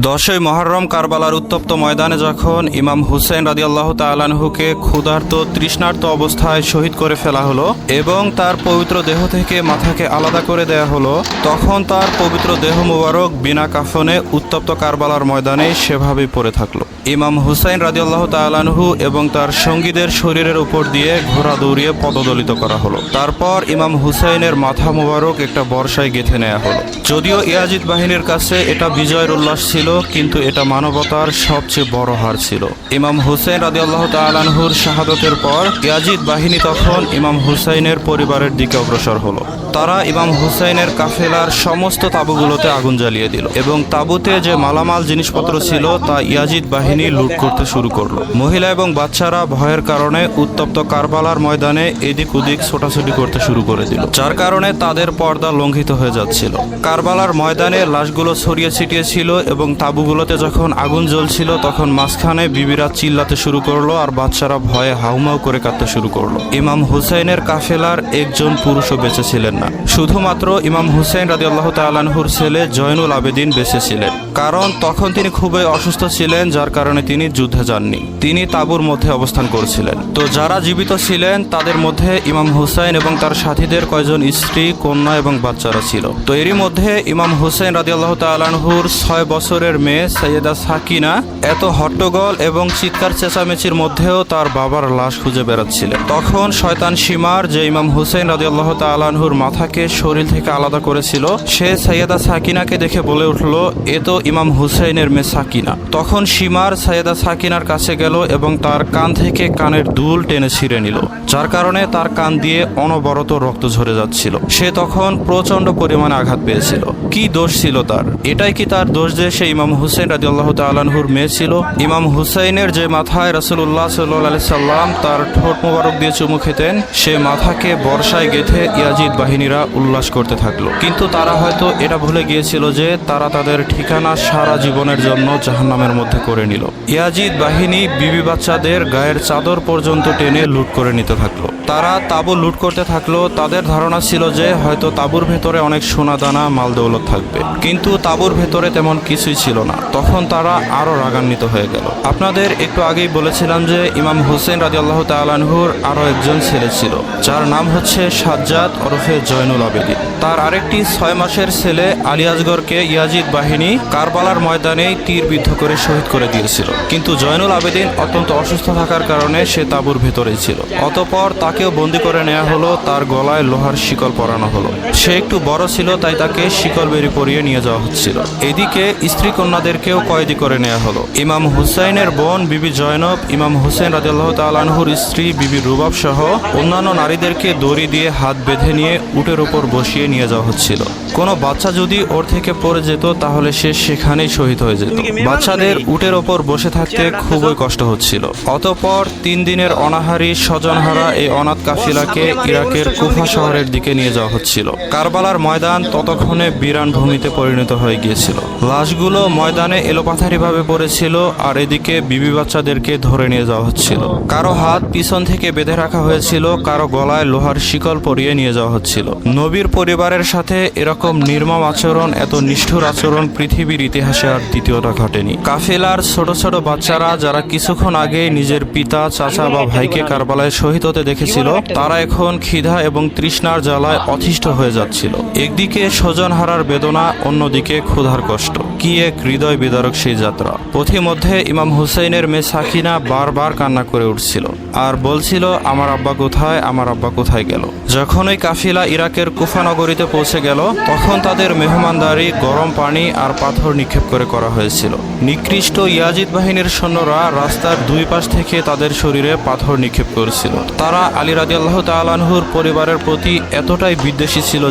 10ই মুহররম কারবালার উত্তপ্ত ময়দানে যখন ইমাম হুসেন রাদিয়াল্লাহু তাআলা আনহুকে ক্ষুধার্ত তৃষ্ণার্ত অবস্থায় শহীদ করে ফেলা হলো এবং তার পবিত্র দেহ থেকে মাথাকে আলাদা করে দেয়া হলো, তখন তার পবিত্র দেহ মুবারক বিনা কাফনে উত্তপ্ত কারবালার ময়দানে সেভাবেই পড়ে থাকলো। ইমাম হুসাইন রাদিয়াল্লাহু তাআলা আনহু এবং তার সঙ্গীদের শরীরের উপর দিয়ে ঘোড়া দৌড়িয়ে পদদলিত করা হলো। তারপর ইমাম হুসাইনের মাথা মুবারক একটা বর্ষায় গেঁথে নেওয়া হলো। যদিও ইয়াজিদ বাহিনীর কাছে এটা বিজয়ের উল্লাস ছিল, কিন্তু এটা মানবতার সবচেয়ে বড় হার ছিল। ইমাম হুসাইন রাদিয়াল্লাহু তাআলা আনহুর শাহাদাতের পর ইয়াজিদ বাহিনী তখন ইমাম হুসাইনের পরিবারের দিকে অগ্রসর হলো। তারা ইমাম হুসাইনের কাফেলার সমস্ত তাঁবুগুলোতে আগুন জ্বালিয়ে দিল এবং তাঁবুতে যে মালামাল জিনিসপত্র ছিল তা ইয়াজিদ বাহিনী লুট করতে শুরু করলো। মহিলা এবং বাচ্চারা ভয়ের কারণে উত্তপ্ত কারবালার ময়দানে এদিক ওদিক ছোটাছুটি করতে শুরু করে দিল, যার কারণে তাদের পর্দা লঙ্ঘিত হয়ে যাচ্ছিল। কারবালার ময়দানে লাশগুলো ছড়িয়ে ছিটিয়ে ছিল এবং তাঁবুগুলোতে যখন আগুন জ্বলছিল তখন মাঝখানে বিবিরা চিল্লাতে শুরু করলো আর বাচ্চারা ভয়ে হাউমাউ করে কাঁদতে শুরু করলো। ইমাম হুসাইনের কাফেলার একজন পুরুষও বেঁচে ছিলেন না, শুধুমাত্র ইমাম হুসাইন রাদিয়াল্লাহু তাআলা আনহুর ছেলে জয়নুল আবেদিন বেঁচে ছিলেন, কারণ তখন তিনি খুবই অসুস্থ ছিলেন, যার কারণে তিনি যুদ্ধে যাননি। তিনি তাঁবুর মধ্যে অবস্থান করছিলেন। তো যারা জীবিত ছিলেন তাদের মধ্যে ইমাম হুসাইন এবং তার সাথীদের কয়জন স্ত্রী, কন্যা এবং বাচ্চারা ছিল। তো এরই মধ্যে ইমাম হুসাইন রাদিয়াল্লাহু তাআলা আনহুর 6 বছরের মেয়ে সাইয়েদা সাকিনা এত হট্টগোল এবং চিৎকার চেঁচামেচির মধ্যেও তার বাবার লাশ খুঁজে বেড়াচ্ছিলেন। তখন শয়তান সীমার, যে ইমাম হুসাইন রাদিয়াল্লাহু তাআলা আনহুর মাথাকে শরীর থেকে আলাদা করেছিল, সে সাইয়েদা সাকিনাকে দেখে বলে উঠল, এ তো ইমাম হুসাইনের মেয়ে সাকিনা। তখন সীমার সাইয়েদা সাকিনার কাছে গেল এবং তার কান থেকে কানের দুল টেনে ছিঁড়ে নিল, যার কারণে তার কান দিয়ে অনবরত রক্ত ঝরে যাচ্ছিল। সে তখন প্রচন্ড পরিমাণে আঘাত পেয়েছিল। কি দোষ ছিল তার? এটাই কি তার দোষ যে সে ইমাম হুসাইন রাদিয়াল্লাহু তাআলা আনহুর মেয়ে ছিল? ইমাম হুসাইনের যে মাথায় রাসূলুল্লাহ সাল্লাল্লাহু আলাইহি সাল্লাম তার ঠোঁট মোবারক দিয়ে চুমু খেতেন, সে মাথাকে বর্ষায় গেঁথে ইয়াজিদ বাহিনীরা উল্লাস করতে থাকলো। কিন্তু তারা হয়তো এটা ভুলে গিয়েছিল যে তারা তাদের ঠিকানা সারা জীবনের জন্য জাহান্নামের মধ্যে করে নিল। ইয়াজিদ বাহিনী বিবি বাচ্চাদের গায়ের চাদর পর্যন্ত টেনে লুট করে নিতে থাকলো। তারা তাঁবু লুট করতে থাকলো। তাদের ধারণা ছিল যে হয়তো তাঁবুর ভেতরে অনেক সোনাদানা মালদৌলত থাকবে, কিন্তু তাঁবুর ভেতরে তেমন কিছুই ছিল না। তখন তারা আরো রাগান্বিত হয়ে গেল। আপনাদের একটু আগেই বলেছিলাম যে ইমাম হুসেন রাদিয়াল্লাহু তাআলা আনহুর আরো একজন ছেলে ছিল, যার নাম হচ্ছে সাজ্জাদ ওরফে জয়নুল আবেদিন। তার আরেকটি 6 মাসের ছেলে আলী আসগরকে ইয়াজিদ বাহিনী কারবালার ময়দানে তীরবিদ্ধ করে শহীদ করে দিয়েছিল, কিন্তু জয়নুল আবেদিন অত্যন্ত অসুস্থ থাকার কারণে সে তাঁবুর ভেতরেই ছিল। অতঃপর তাকেও বন্দি করে নেওয়া হলো, তার গলায় লোহার শিকল পরানো হলো। সে একটু বড় ছিল, তাই তাকে শিকল বেরি পরিয়ে নিয়ে যাওয়া হচ্ছিল। এদিকে স্ত্রী কন্যাদেরকেও কয়েদি করে নেওয়া হলো। ইমাম হুসাইনের বোন বিবি জয়নব, ইমাম হুসাইন রাদিয়াল্লাহু তাআলা আনহুর স্ত্রী বিবি রুবাব সহ অন্যান্য নারীদেরকে দড়ি দিয়ে হাত বেঁধে নিয়ে উটের উপর বসিয়ে নিয়ে যাওয়া হচ্ছিল। কোনো বাচ্চা যদি ওর থেকে পড়ে যেত তাহলে সে সেখানেই শহীদ হয়ে যেত। বাচ্চাদের উটের ওপর বসে থাকতে খুবই কষ্ট হচ্ছিল। অতঃপর 3 দিনের অনাহারী স্বজনহারা এই অনাথ কাফিলাকে ইরাকের কুফা শহরের দিকে নিয়ে যাওয়া হচ্ছিল। কারবালার ময়দান ততক্ষণে বিরান ভূমিতে পরিণত হয়ে গিয়েছিল। লাশগুলো ময়দানে এলোপাথারিভাবে পড়েছিল, আর এদিকে বিবি বাচ্চাদেরকে ধরে নিয়ে যাওয়া হচ্ছিল। কারো হাত পিছন থেকে বেঁধে রাখা হয়েছিল, কারো গলায় লোহার শিকল পরিয়ে নিয়ে যাওয়া হচ্ছিল। নবীর পরিবারের সাথে এরকম নির্মম আচরণ, এত নিষ্ঠুর আচরণ পৃথিবীর ইতিহাসে আর দ্বিতীয়টা ঘটেনি। কাফেলার ছোট ছোট বাচ্চারা যারা কিছুক্ষণ আগে নিজের পিতা, চাচা বা ভাইকে কারবালায় শহীদ হতে দেখেছিল, তারা এখন ক্ষিধা এবং তৃষ্ণার জ্বালায় অতিষ্ঠ হয়ে যাচ্ছিল। একদিকে স্বজন হারার বেদনা, অন্যদিকে ক্ষুধার কষ্ট। কি এক হৃদয় বিদারক সেই যাত্রা। পথিমধ্যে ইমাম হুসাইনের মেয়ে সাকিনা বারবার কান্না করে উঠছিল আর বলছিল, আমার আব্বা কোথায়, আমার আব্বা কোথায় গেল। যখন ওই কাফিলা ইরাকের কুফা নগরীতে পৌঁছে গেল, তখন তাদের মেহমানদারি গরম পানি আর পাথর নিক্ষেপ করে করা হয়েছিল। নিকৃষ্ট ইয়াজিদ বাহিনীর সৈন্যরা রাস্তার 2 পাশ থেকে তাদের শরীরে পাথর নিক্ষেপ করেছিল। তারা আলী রাদিয়াল্লাহু তাআলা আনহুর পরিবারের প্রতি এতটাই বিদ্বেষী ছিল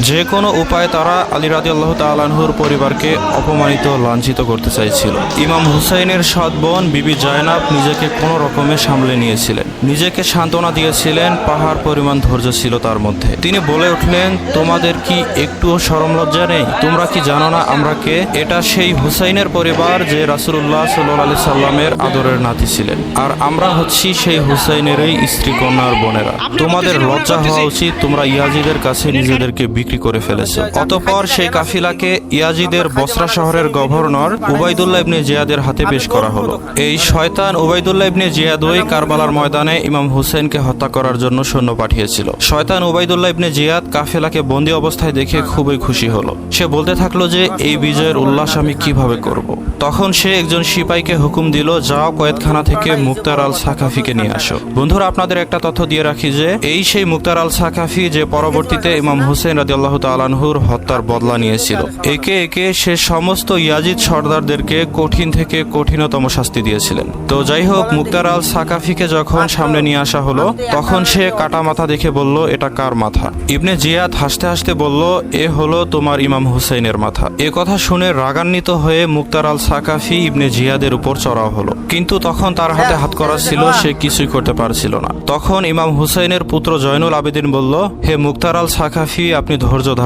যে কোনো উপায়ে তারা আলী রাদিয়াল্লাহু তাআলা আনহুর পরিবারকে অপমানিত, লাঞ্ছিত করতে চাইছিল। ইমাম হুসাইনের সৎ বোন বিবি জয়নাব নিজেকে কোনো রকমে সামলে নিয়েছিলেন, নিজেকে সান্ত্বনা দিয়েছিলেন। পাহাড় পরিমাণ ধৈর্য ছিল তার মধ্যে। তিনি বলে উঠলেন, তোমাদের কি একটুও শরম লজ্জা নেই? তোমরা কি জানো না আমরা কে? এটা সেই হুসাইনের পরিবার যে রাসূলুল্লাহ সাল্লাল্লাহু আলাইহি সাল্লামের আদরের নাতি ছিলেন, আর আমরা হচ্ছি সেই হুসাইনেরই স্ত্রী, কন্যার বোনেরা। তোমাদের লজ্জা হওয়া উচিত, তোমরা ইয়াজিদের কাছে নিজেদেরকে বিক্রি করে ফেলেছো। অতঃপর সেই কাফিলাকে ইয়াজিদের বসরা শহরে শহরের গভর্নর উবাইদুল্লাহ ইবনে জিয়াদের হাতে পেশ করা হলো। এই শয়তান উবাইদুল্লাহ ইবনে জিয়াদই কারবালার ময়দানে ইমাম হুসেনকে হত্যা করার জন্য সৈন্য পাঠিয়েছিল। শয়তান উবাইদুল্লাহ ইবনে জিয়াদ কাফেলাকে বন্দী অবস্থায় দেখে খুবই খুশি হলো। সে বলতে থাকলো যে এই বিজয়ের উল্লাস আমি কিভাবে করব। তখন সে একজন সিপাহীকে হুকুম দিল, যাও কয়েদখানা থেকে মুক্তার আল সাকাফিকে নিয়ে আসো। বন্ধুরা, আপনাদের একটা তথ্য দিয়ে রাখি যে এই সেই মুক্তার আল সাকাফি যে পরবর্তীতে ইমাম হুসেন রাদিয়াল্লাহু তাআলা আনহুর হত্যার বদলা নিয়েছিল। একে একে সে সমস্ত ইয়াজিদ সর্দারদেরকে কঠিন থেকে কঠিনতম শাস্তি দিয়েছিলেন। তো যাই হোক, মুক্তার আল সাকাফিকে যখন সামনে নিয়ে আসা হলো তখন সে কাটা মাথা দেখে বলল, এটা কার মাথা? ইবনে জিয়াদ হাসতে হাসতে বলল, এ হলো তোমার ইমাম হুসেনের মাথা। এ কথা শুনে রাগান্বিত হয়ে মুক্তার আল সাকাফি ইবনে জিয়াদের উপর চড়াও হলো, কিন্তু তখন তার হাতে হাত করা ছিল, সে কিছুই করতে পারছিল না। তখন ইমাম হুসেনের পুত্র জয়নুল আবেদিন বলল, হে মুক্তার আল সাকাফি, আপনি ধৈর্য ধারণ